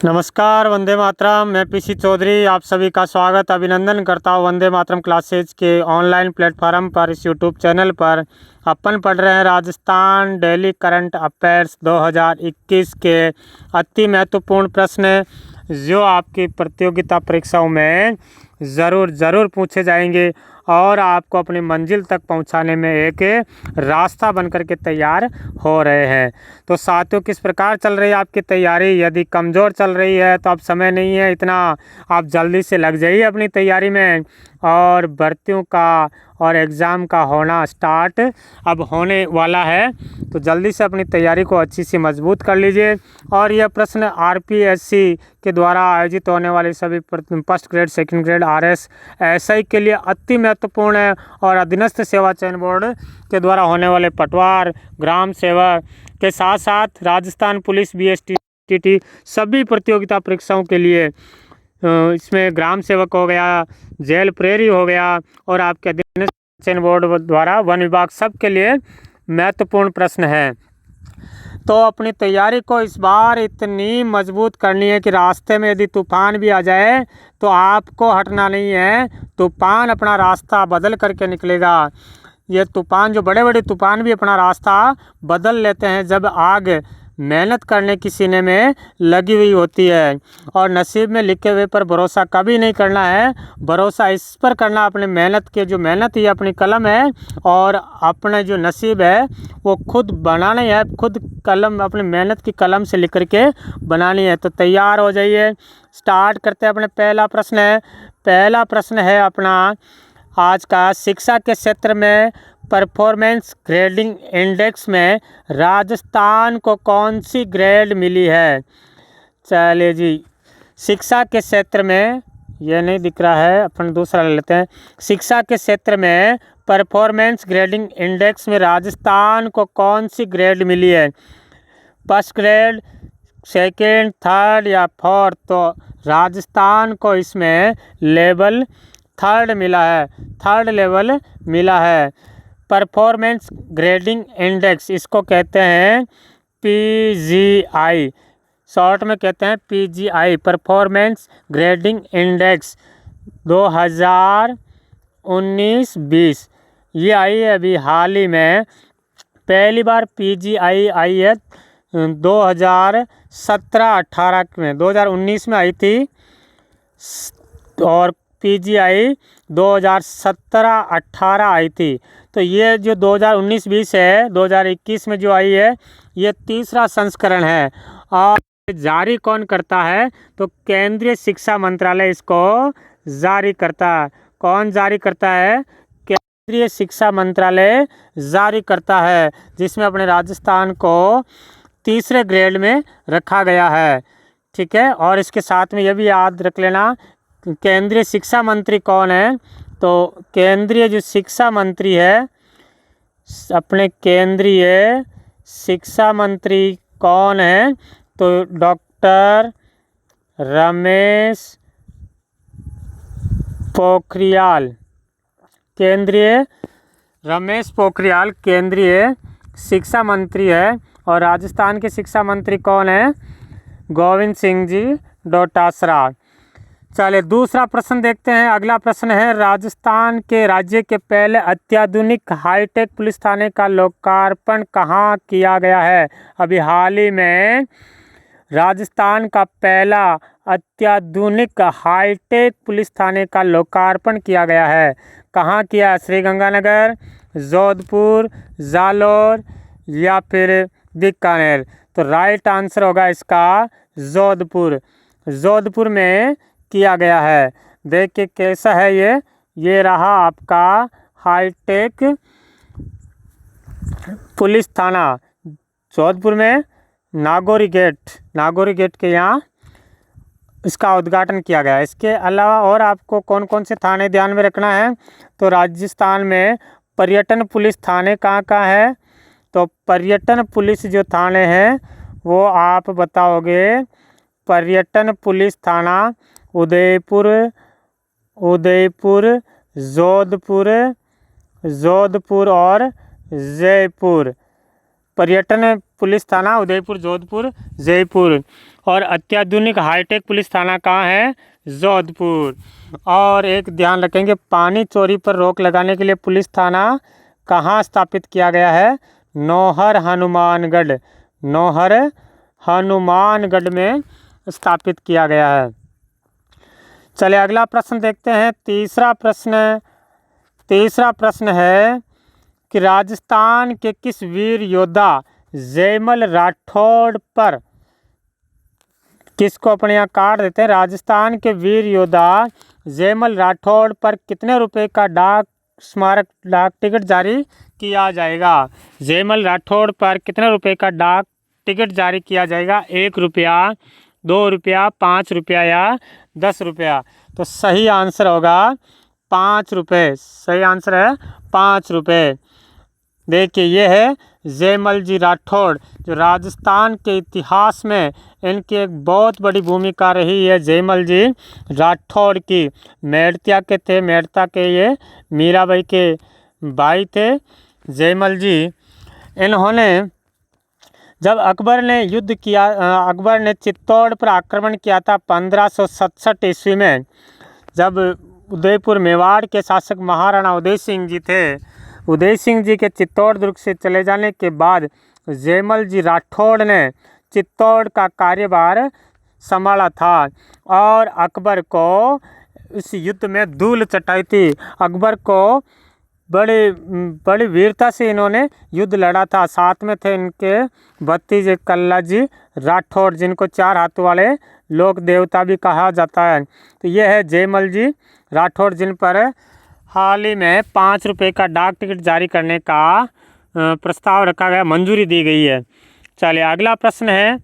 नमस्कार, वंदे मातरम। मैं पीसी चौधरी आप सभी का स्वागत अभिनंदन करता हूँ वंदे मातरम क्लासेज के ऑनलाइन प्लेटफॉर्म पर। इस यूट्यूब चैनल पर अपन पढ़ रहे हैं राजस्थान डेली करंट अफेयर्स 2021 के अति महत्वपूर्ण प्रश्न जो आपकी प्रतियोगिता परीक्षाओं में ज़रूर पूछे जाएंगे और आपको अपनी मंजिल तक पहुंचाने में एक रास्ता बनकर के तैयार हो रहे हैं। तो साथियों, किस प्रकार चल रही है आपकी तैयारी? यदि कमज़ोर चल रही है तो अब समय नहीं है इतना, आप जल्दी से लग जाइए अपनी तैयारी में। और भर्तियों का और एग्ज़ाम का होना स्टार्ट अब होने वाला है, तो जल्दी से अपनी तैयारी को अच्छी सी मजबूत कर लीजिए। और यह प्रश्न आरपीएससी के द्वारा आयोजित होने वाले सभी first grade, second grade, RS, SI के लिए अति महत्वपूर्ण है। और अधीनस्थ सेवा चयन बोर्ड के द्वारा होने वाले पटवार, ग्राम सेवक के साथ साथ राजस्थान पुलिस, बीएसटीटी सभी प्रतियोगिता परीक्षाओं के लिए इसमें ग्राम सेवक हो गया, जेल प्रेरी हो गया और आपके अधीनस्थ चयन बोर्ड द्वारा वन विभाग, सब के लिए महत्वपूर्ण प्रश्न है। तो अपनी तैयारी को इस बार इतनी मजबूत करनी है कि रास्ते में यदि तूफान भी आ जाए तो आपको हटना नहीं है। तूफान अपना रास्ता बदल करके निकलेगा। ये तूफान, जो बड़े बड़े तूफान भी अपना रास्ता बदल लेते हैं जब आग मेहनत करने की सीने में लगी हुई होती है। और नसीब में लिखे हुए पर भरोसा कभी नहीं करना है। भरोसा इस पर करना अपने मेहनत के, जो मेहनत ही अपनी कलम है और अपने जो नसीब है वो खुद बनाना है। खुद कलम, अपनी मेहनत की कलम से लिख करके बनानी है। तो तैयार हो जाइए, स्टार्ट करते हैं। अपने पहला प्रश्न है अपना आज का, शिक्षा के क्षेत्र में परफॉर्मेंस ग्रेडिंग इंडेक्स में राजस्थान को कौन सी ग्रेड मिली है? चलिए जी, शिक्षा के क्षेत्र में, ये नहीं दिख रहा है, अपन दूसरा ले लेते हैं। शिक्षा के क्षेत्र में परफॉर्मेंस ग्रेडिंग इंडेक्स में राजस्थान को कौन सी ग्रेड मिली है? फर्स्ट ग्रेड, सेकेंड, थर्ड या फोर्थ? तो राजस्थान को इसमें लेवल थर्ड मिला है, थर्ड लेवल मिला है। परफॉर्मेंस ग्रेडिंग इंडेक्स, इसको कहते हैं पीजीआई, शॉर्ट में कहते हैं पीजीआई, परफॉर्मेंस ग्रेडिंग इंडेक्स 2019-20। ये आई है अभी हाल ही में। पहली बार पीजीआई आई है 2017-18 में, 2019 में आई थी और पीजीआई 2017-18 आई थी। तो ये जो 2019-20 है, 2021 में जो आई है, ये तीसरा संस्करण है। और जारी कौन करता है? तो केंद्रीय शिक्षा मंत्रालय इसको जारी करता है। कौन जारी करता है? केंद्रीय शिक्षा मंत्रालय जारी करता है, जिसमें अपने राजस्थान को तीसरे ग्रेड में रखा गया है। ठीक है, और इसके साथ में यह भी याद रख लेना, केंद्रीय शिक्षा मंत्री कौन है? तो केंद्रीय जो शिक्षा मंत्री है, अपने केंद्रीय शिक्षा मंत्री कौन है? तो डॉक्टर रमेश पोखरियाल, रमेश पोखरियाल केंद्रीय शिक्षा मंत्री है। और राजस्थान के शिक्षा मंत्री कौन है? गोविंद सिंह जी डोटासरा। चलिए दूसरा प्रश्न देखते हैं। अगला प्रश्न है, राजस्थान के राज्य के पहले अत्याधुनिक हाईटेक पुलिस थाने का लोकार्पण कहाँ किया गया है? अभी हाल ही में राजस्थान का पहला अत्याधुनिक हाईटेक पुलिस थाने का लोकार्पण किया गया है। कहाँ किया? श्रीगंगानगर, जोधपुर, जालोर या फिर बीकानेर? तो राइट आंसर होगा इसका जोधपुर। जोधपुर में किया गया है। देखिए कैसा है ये रहा आपका हाईटेक पुलिस थाना जोधपुर में, नागौरी गेट के यहाँ इसका उद्घाटन किया गया है। इसके अलावा और आपको कौन कौन से थाने ध्यान में रखना है? तो राजस्थान में पर्यटन पुलिस थाने कहाँ है? तो पर्यटन पुलिस जो थाने हैं वो आप बताओगे। पर्यटन पुलिस थाना उदयपुर, जोधपुर और जयपुर। पर्यटन पुलिस थाना उदयपुर, जोधपुर, जयपुर। और अत्याधुनिक हाईटेक पुलिस थाना कहाँ है? जोधपुर। और एक ध्यान रखेंगे, पानी चोरी पर रोक लगाने के लिए पुलिस थाना कहाँ स्थापित किया गया है? नौहर हनुमानगढ़, नौहर हनुमानगढ़ में स्थापित किया गया है। चलिए अगला प्रश्न देखते हैं। तीसरा प्रश्न है कि राजस्थान के किस वीर योद्धा जयमल राठौड़ पर, किसको अपने यहाँ काट देते हैं, राजस्थान के वीर योद्धा जयमल राठौड़ पर कितने रुपए का डाक स्मारक डाक टिकट जारी किया जाएगा? जयमल राठौड़ पर कितने रुपए का डाक टिकट जारी किया जाएगा? 1 रुपया, 2 रुपया, 5 रुपया या 10 रुपया? तो सही आंसर होगा 5 रुपये। सही आंसर है 5 रुपये। देखिए ये है जयमल जी राठौड़, जो राजस्थान के इतिहास में इनकी एक बहुत बड़ी भूमिका रही है। जयमल जी राठौड़ की मेड़ता के थे, मेड़ता के ये मीराबाई के भाई थे जयमल जी। इन्होंने जब अकबर ने युद्ध किया, अकबर ने चित्तौड़ पर आक्रमण किया था 1567 ईस्वी में, जब उदयपुर मेवाड़ के शासक महाराणा उदय सिंह जी थे। उदय सिंह जी के चित्तौड़ दुर्ग से चले जाने के बाद जयमल जी राठौड़ ने चित्तौड़ का कार्यभार संभाला था और अकबर को इस युद्ध में धूल चटाई थी। अकबर को बड़ी वीरता से इन्होंने युद्ध लड़ा था। साथ में थे इनके भतीजे कल्ला जी राठौड़, जिनको 4 हाथों वाले लोक देवता भी कहा जाता है। तो ये है जयमल जी राठौड़, जिन पर हाल ही में 5 रुपये का डाक टिकट जारी करने का प्रस्ताव रखा गया, मंजूरी दी गई है। चलिए अगला प्रश्न है।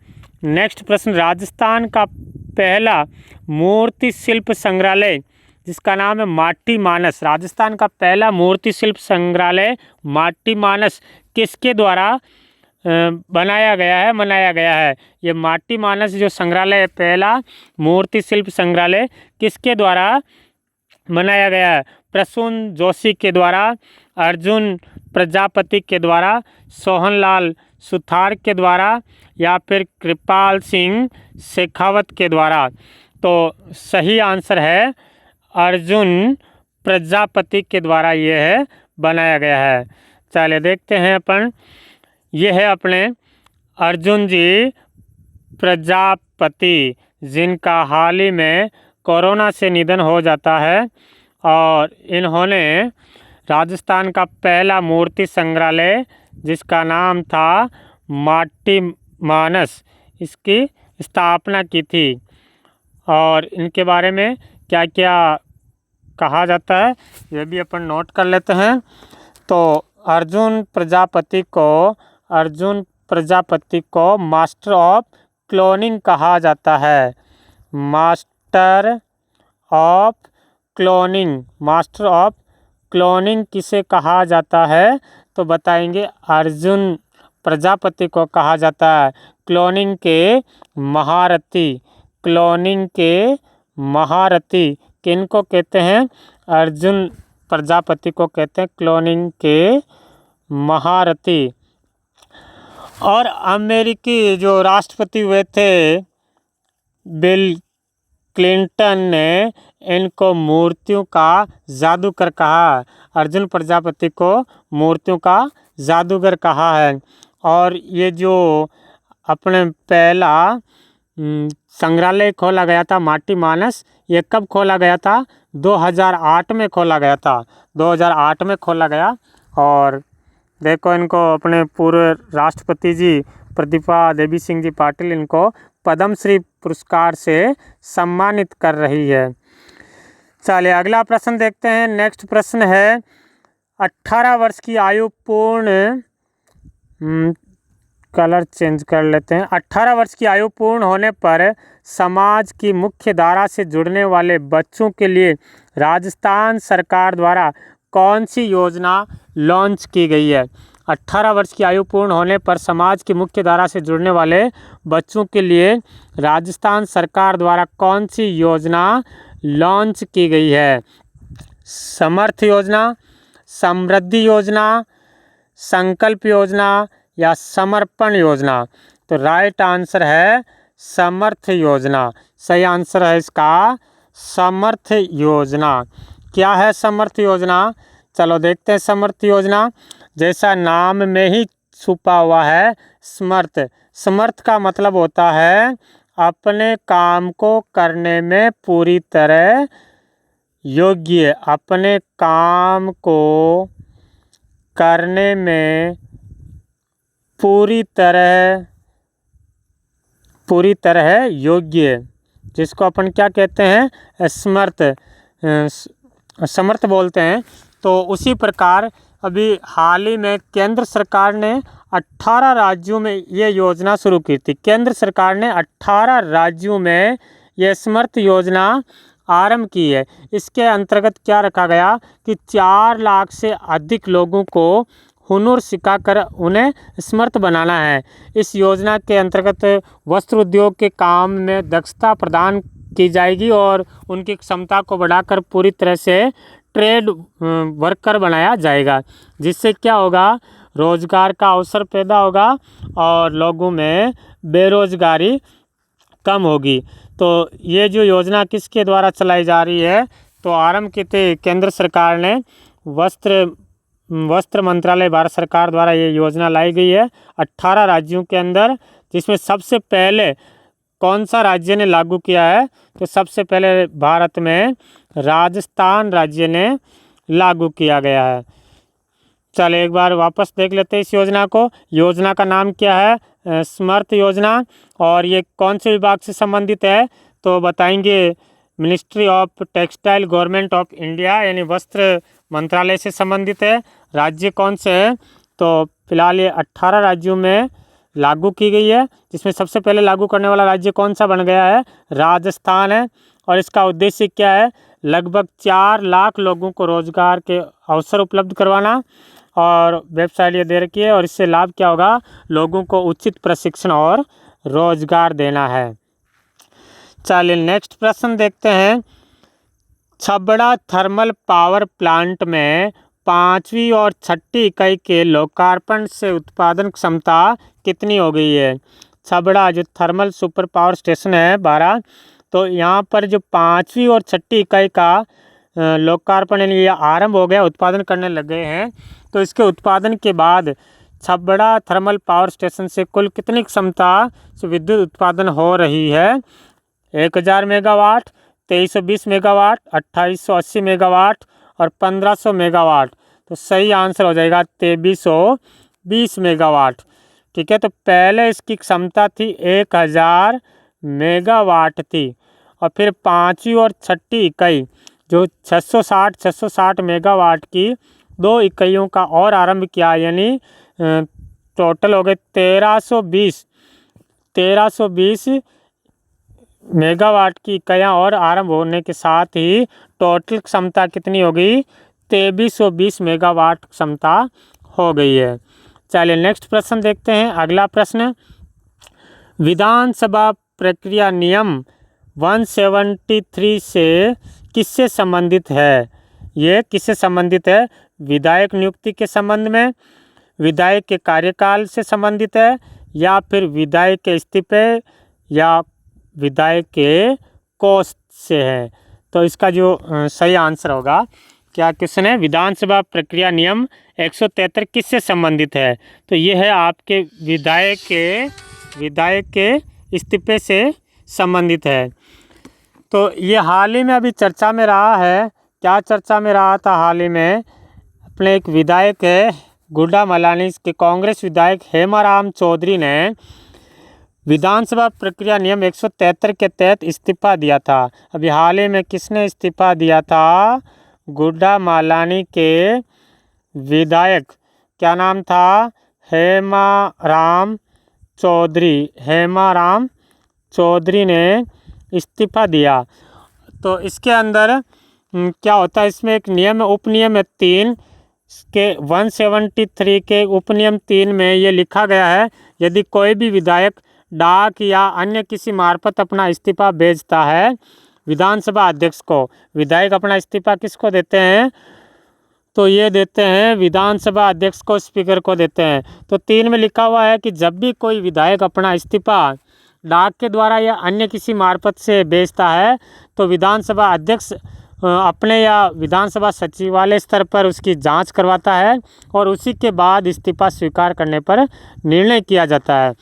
नेक्स्ट प्रश्न, राजस्थान का पहला मूर्ति शिल्प संग्रहालय जिसका नाम है माटी मानस, राजस्थान का पहला मूर्ति शिल्प संग्रहालय माटी मानस किसके द्वारा बनाया गया है, मनाया गया है? ये माटी मानस जो संग्रहालय है, पहला मूर्ति शिल्प संग्रहालय किसके द्वारा मनाया गया है? प्रसून जोशी के द्वारा, अर्जुन प्रजापति के द्वारा, सोहनलाल सुथार के द्वारा या फिर कृपाल सिंह शेखावत के द्वारा? तो सही आंसर है अर्जुन प्रजापति के द्वारा ये है बनाया गया है। चलिए देखते हैं अपन, ये है अपने अर्जुन जी प्रजापति, जिनका हाल ही में कोरोना से निधन हो जाता है। और इन्होंने राजस्थान का पहला मूर्ति संग्रहालय जिसका नाम था माटी मानस, इसकी स्थापना की थी। और इनके बारे में क्या क्या कहा जाता है ये भी अपन नोट कर लेते हैं। तो अर्जुन प्रजापति को मास्टर ऑफ क्लोनिंग कहा जाता है। मास्टर ऑफ क्लोनिंग किसे कहा जाता है? तो बताएंगे अर्जुन प्रजापति को कहा जाता है क्लोनिंग के महारथी। किनको कहते हैं? अर्जुन प्रजापति को कहते हैं क्लोनिंग के महारथी। और अमेरिकी जो राष्ट्रपति हुए थे बिल क्लिंटन ने इनको मूर्तियों का जादूगर कहा। अर्जुन प्रजापति को मूर्तियों का जादूगर कहा है। और ये जो अपने पहला संग्रहालय खोला गया था माटी मानस, ये कब खोला गया था? 2008 में खोला गया था। 2008 में खोला गया। और देखो इनको अपने पूर्व राष्ट्रपति जी प्रतिभा देवी सिंह जी पाटिल इनको पद्मश्री पुरस्कार से सम्मानित कर रही है। चलिए अगला प्रश्न देखते हैं। नेक्स्ट प्रश्न है, 18 वर्ष की आयु पूर्ण कलर चेंज कर लेते हैं। 18 वर्ष की आयु पूर्ण होने पर समाज की मुख्य धारा से जुड़ने वाले बच्चों के लिए राजस्थान सरकार द्वारा कौन सी योजना लॉन्च की गई है? 18 वर्ष की आयु पूर्ण होने पर समाज की मुख्य धारा से जुड़ने वाले बच्चों के लिए राजस्थान सरकार द्वारा कौन सी योजना लॉन्च की गई है? समर्थ योजना, समृद्धि योजना, संकल्प योजना या समर्पण योजना? तो राइट आंसर है समर्थ योजना। सही आंसर है इसका समर्थ योजना। क्या है समर्थ योजना? चलो देखते हैं समर्थ योजना। जैसा नाम में ही छुपा हुआ है समर्थ। समर्थ का मतलब होता है अपने काम को करने में पूरी तरह योग्य, अपने काम को करने में पूरी तरह योग्य, जिसको अपन क्या कहते हैं समर्थ बोलते हैं। तो उसी प्रकार अभी हाल ही में केंद्र सरकार ने 18 राज्यों में ये योजना शुरू की थी। केंद्र सरकार ने 18 राज्यों में ये समर्थ योजना आरंभ की है। इसके अंतर्गत क्या रखा गया कि 4 लाख से अधिक लोगों को हुनर सिखाकर उन्हें समर्थ बनाना है। इस योजना के अंतर्गत वस्त्र उद्योग के काम में दक्षता प्रदान की जाएगी और उनकी क्षमता को बढ़ाकर पूरी तरह से ट्रेड वर्कर बनाया जाएगा, जिससे क्या होगा, रोजगार का अवसर पैदा होगा और लोगों में बेरोजगारी कम होगी। तो ये जो योजना किसके द्वारा चलाई जा रही है? तो आरंभ की थी केंद्र सरकार ने, वस्त्र मंत्रालय भारत सरकार द्वारा ये योजना लाई गई है 18 राज्यों के अंदर। जिसमें सबसे पहले कौन सा राज्य ने लागू किया है? तो सबसे पहले भारत में राजस्थान राज्य ने लागू किया गया है। चलिए एक बार वापस देख लेते हैं इस योजना को। योजना का नाम क्या है? समर्थ योजना। और ये कौन से विभाग से संबंधित है? तो बताएंगे ministry of textile government of India, यानी वस्त्र मंत्रालय से संबंधित है। राज्य कौन से हैं? तो फिलहाल ये 18 राज्यों में लागू की गई है, जिसमें सबसे पहले लागू करने वाला राज्य कौन सा बन गया है? राजस्थान है। और इसका उद्देश्य क्या है? लगभग 4 लाख लोगों को रोजगार के अवसर उपलब्ध करवाना। और वेबसाइट ये दे रखी है। और इससे लाभ क्या होगा? लोगों को उचित प्रशिक्षण और रोजगार देना है। चलिए नेक्स्ट प्रश्न देखते हैं। छबड़ा थर्मल पावर प्लांट में 5वीं और 6ठी इकाई के लोकार्पण से उत्पादन क्षमता कितनी हो गई है? छबड़ा जो थर्मल सुपर पावर स्टेशन है 12, तो यहाँ पर जो 5वीं और 6ठी इकाई का लोकार्पण यानी ये आरंभ हो गया, उत्पादन करने लग गए हैं। तो इसके उत्पादन के बाद छबड़ा थर्मल पावर स्टेशन से कुल कितनी क्षमता से विद्युत उत्पादन हो रही है? 1000 मेगावाट, 2320 मेगावाट, 2880 मेगावाट और 1500 मेगावाट। तो सही आंसर हो जाएगा 2320 मेगावाट। ठीक है, तो पहले इसकी क्षमता थी 1000 मेगावाट थी। और फिर 5वीं और 6ठी इकाई जो 660 मेगावाट की 2 इकाइयों का और आरंभ किया, यानी टोटल हो गए 1320 मेगावाट की इकाइयाँ और आरंभ होने के साथ ही टोटल क्षमता कितनी हो गई? 2320 मेगावाट क्षमता हो गई है। चलिए नेक्स्ट प्रश्न देखते हैं। अगला प्रश्न, विधानसभा प्रक्रिया नियम 173 से किससे संबंधित है? ये किससे संबंधित है? विधायक नियुक्ति के संबंध में, विधायक के कार्यकाल से संबंधित है, या फिर विधायक के इस्तीफे, या विधायक के कोष से है? तो इसका जो सही आंसर होगा, क्या क्वेश्चन है, विधानसभा प्रक्रिया नियम 173 किससे संबंधित है? तो ये है आपके विधायक के इस्तीफे से संबंधित है। तो ये हाल ही में अभी चर्चा में रहा है। क्या चर्चा में रहा था हाल ही में? अपने एक विधायक है गुड्डामलानी के कांग्रेस विधायक हेमाराम चौधरी ने विधानसभा प्रक्रिया नियम 173 के तहत इस्तीफा दिया था। अभी हाल ही में किसने इस्तीफा दिया था? गुड्डामलानी के विधायक, क्या नाम था? हेमाराम चौधरी ने इस्तीफा दिया। तो इसके अंदर क्या होता है, इसमें एक नियम है, उपनियम है 3 के 173 के उपनियम 3 में ये लिखा गया है, यदि कोई भी विधायक डाक या अन्य किसी मार्फत अपना इस्तीफा भेजता है विधानसभा अध्यक्ष को, विधायक अपना इस्तीफा किसको देते हैं? तो ये देते हैं विधानसभा अध्यक्ष को, स्पीकर को देते हैं। तो 3 में लिखा हुआ है कि जब भी कोई विधायक अपना इस्तीफा डाक के द्वारा या अन्य किसी मार्फत से भेजता है तो विधानसभा अध्यक्ष अपने या विधानसभा सचिवालय स्तर पर उसकी जांच करवाता है और उसी के बाद इस्तीफा स्वीकार करने पर निर्णय किया जाता है।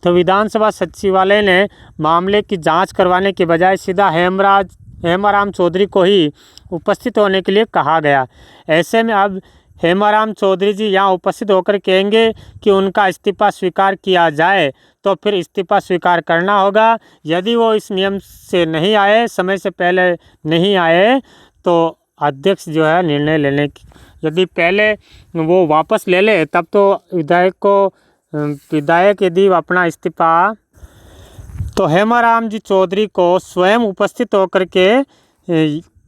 तो विधानसभा सचिवालय ने मामले की जांच करवाने के बजाय सीधा हेमाराम चौधरी को ही उपस्थित होने के लिए कहा गया। ऐसे में अब हेमाराम चौधरी जी यहाँ उपस्थित होकर कहेंगे कि उनका इस्तीफा स्वीकार किया जाए तो फिर इस्तीफा स्वीकार करना होगा। यदि वो इस नियम से नहीं आए, समय से पहले नहीं आए, तो अध्यक्ष जो है निर्णय लेने की, यदि पहले वो वापस ले ले तब तो विधायक यदि अपना इस्तीफा, तो हेमाराम जी चौधरी को स्वयं उपस्थित होकर के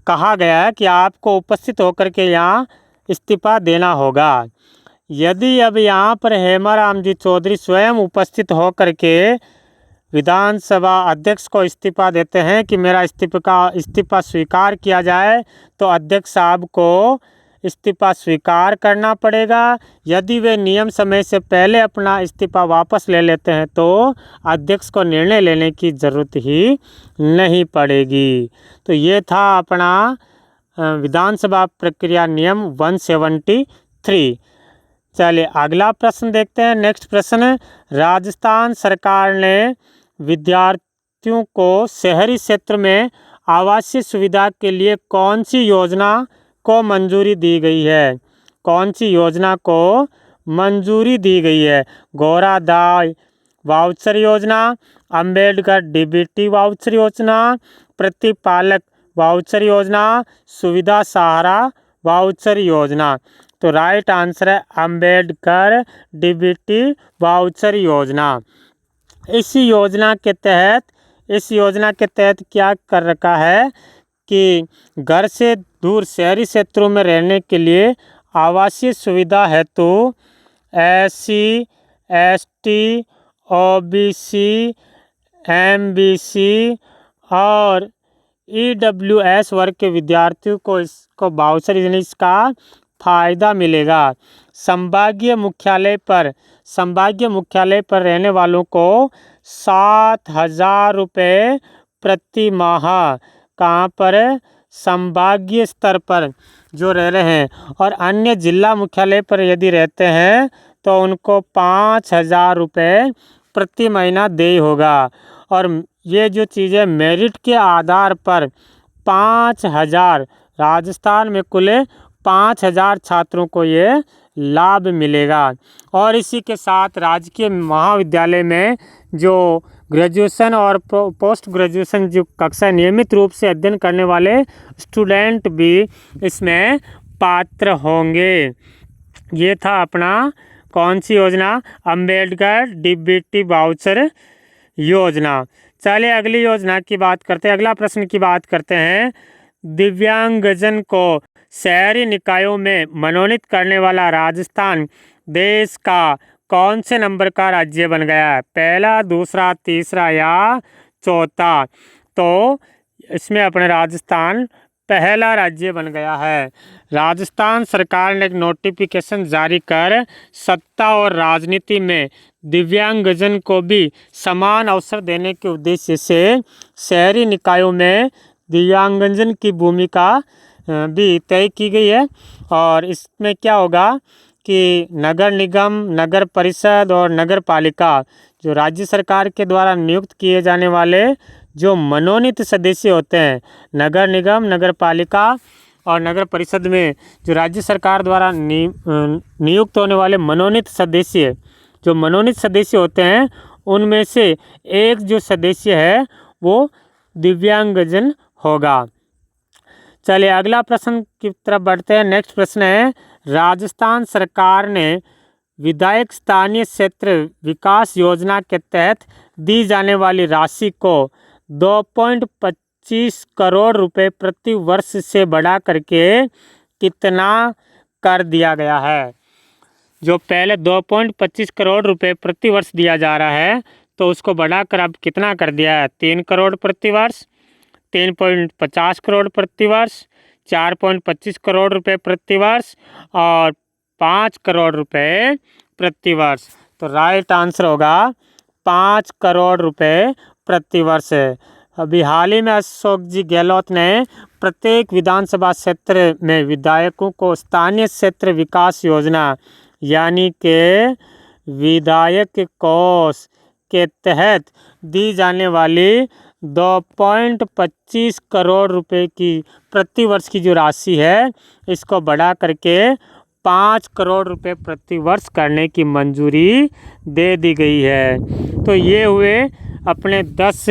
कहा गया है कि आपको उपस्थित होकर के यहाँ इस्तीफा देना होगा। यदि अब यहाँ पर हेमाराम जी चौधरी स्वयं उपस्थित होकर के विधानसभा अध्यक्ष को इस्तीफा देते हैं कि मेरा इस्तीफा स्वीकार किया जाए, तो अध्यक्ष साहब को इस्तीफा स्वीकार करना पड़ेगा। यदि वे नियम समय से पहले अपना इस्तीफा वापस ले लेते हैं तो अध्यक्ष को निर्णय लेने की ज़रूरत ही नहीं पड़ेगी। तो ये था अपना विधानसभा प्रक्रिया नियम 173। चलिए अगला प्रश्न देखते हैं। नेक्स्ट प्रश्न, राजस्थान सरकार ने विद्यार्थियों को शहरी क्षेत्र में आवासीय सुविधा के लिए कौन सी योजना को मंजूरी दी गई है? कौन सी योजना को मंजूरी दी गई है? गौरादाय वाउचर योजना, अंबेडकर डीबीटी वाउचर योजना, प्रतिपालक वाउचर योजना, सुविधा सहारा वाउचर योजना। तो राइट आंसर है अंबेडकर डीबीटी वाउचर योजना। इस योजना के तहत क्या कर रखा है कि घर से दूर शहरी क्षेत्रों में रहने के लिए आवासीय सुविधा हेतु SC, ST, OBC, MBC और EWS वर्ग के विद्यार्थियों को इसको वाउचर यानी इसका फ़ायदा मिलेगा। संभागीय मुख्यालय पर रहने वालों को 7,000 रुपये प्रति माह, कहाँ पर? संभागीय स्तर पर जो रह रहे हैं, और अन्य जिला मुख्यालय पर यदि रहते हैं तो उनको 5,000 रुपये प्रति महीना देय होगा। और ये जो चीज़ें मेरिट के आधार पर 5,000, राजस्थान में कुल 5,000 छात्रों को ये लाभ मिलेगा। और इसी के साथ राजकीय महाविद्यालय में जो ग्रेजुएशन और पोस्ट ग्रेजुएशन जो कक्षा नियमित रूप से अध्ययन करने वाले स्टूडेंट भी इसमें पात्र होंगे। ये था अपना कौन सी योजना? अंबेडकर डीबीटी वाउचर योजना। चलिए अगली योजना की बात करते हैं, अगला प्रश्न की बात करते हैं। दिव्यांगजन को शहरी निकायों में मनोनीत करने वाला राजस्थान देश का कौन से नंबर का राज्य बन गया है? पहला, दूसरा, तीसरा या चौथा? तो इसमें अपने राजस्थान पहला राज्य बन गया है। राजस्थान सरकार ने एक नोटिफिकेशन जारी कर सत्ता और राजनीति में दिव्यांगजन को भी समान अवसर देने के उद्देश्य से शहरी निकायों में दिव्यांगजन की भूमिका भी तय की गई है। और इसमें क्या होगा कि नगर निगम, नगर परिषद और नगर पालिका जो राज्य सरकार के द्वारा नियुक्त किए जाने वाले जो मनोनीत सदस्य होते हैं, नगर निगम, नगर पालिका और नगर परिषद में जो राज्य सरकार द्वारा नियुक्त होने वाले मनोनीत सदस्य होते हैं, उनमें से एक जो सदस्य है वो दिव्यांगजन होगा। चलिए अगला प्रश्न की तरफ बढ़ते हैं। नेक्स्ट प्रश्न है, राजस्थान सरकार ने विधायक स्थानीय क्षेत्र विकास योजना के तहत दी जाने वाली राशि को 2.25 करोड़ रुपए प्रति वर्ष से बढ़ा करके कितना कर दिया गया है? जो पहले 2.25 करोड़ रुपए प्रति वर्ष दिया जा रहा है तो उसको बढ़ाकर अब कितना कर दिया है? 3 करोड़ प्रति वर्ष, 3.50 करोड़ प्रति वर्ष, 4.25 करोड़ रुपए प्रतिवर्ष और 5 करोड़ रुपए प्रतिवर्ष। तो राइट आंसर होगा 5 करोड़ रुपए प्रतिवर्ष। अभी हाल ही में अशोक जी गहलोत ने प्रत्येक विधानसभा क्षेत्र में विधायकों को स्थानीय क्षेत्र विकास योजना यानी के विधायक कोष के तहत दी जाने वाली 2.25 करोड़ रुपए की प्रतिवर्ष की जो राशि है इसको बढ़ा करके 5 करोड़ रुपए प्रतिवर्ष करने की मंजूरी दे दी गई है। तो ये हुए अपने 10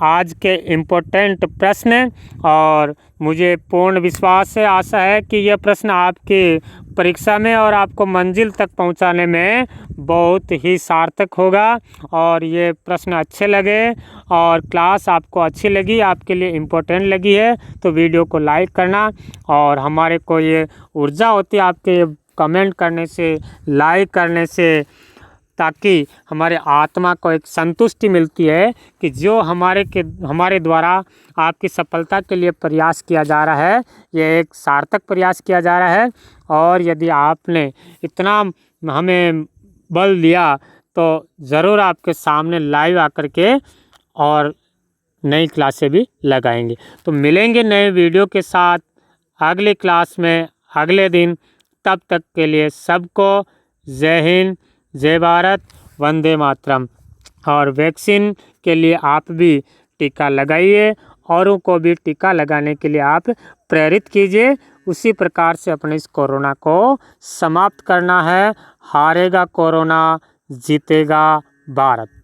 आज के इम्पोर्टेंट प्रश्न और मुझे पूर्ण विश्वास है, आशा है कि यह प्रश्न आपकी परीक्षा में और आपको मंजिल तक पहुंचाने में बहुत ही सार्थक होगा। और ये प्रश्न अच्छे लगे और क्लास आपको अच्छी लगी, आपके लिए इम्पोर्टेंट लगी है तो वीडियो को लाइक करना। और हमारे को ये ऊर्जा होती है आपके कमेंट करने से, लाइक करने से, ताकि हमारे आत्मा को एक संतुष्टि मिलती है कि जो हमारे द्वारा आपकी सफलता के लिए प्रयास किया जा रहा है ये एक सार्थक प्रयास किया जा रहा है। और यदि आपने इतना हमें बल दिया तो ज़रूर आपके सामने लाइव आकर के और नई क्लासें भी लगाएंगे। तो मिलेंगे नए वीडियो के साथ अगले क्लास में अगले दिन। तब तक के लिए सबको जय हिंद, जय भारत, वंदे मातरम। और वैक्सीन के लिए आप भी टीका लगाइए, औरों को भी टीका लगाने के लिए आप प्रेरित कीजिए। उसी प्रकार से अपने इस कोरोना को समाप्त करना है। हारेगा कोरोना, जीतेगा भारत।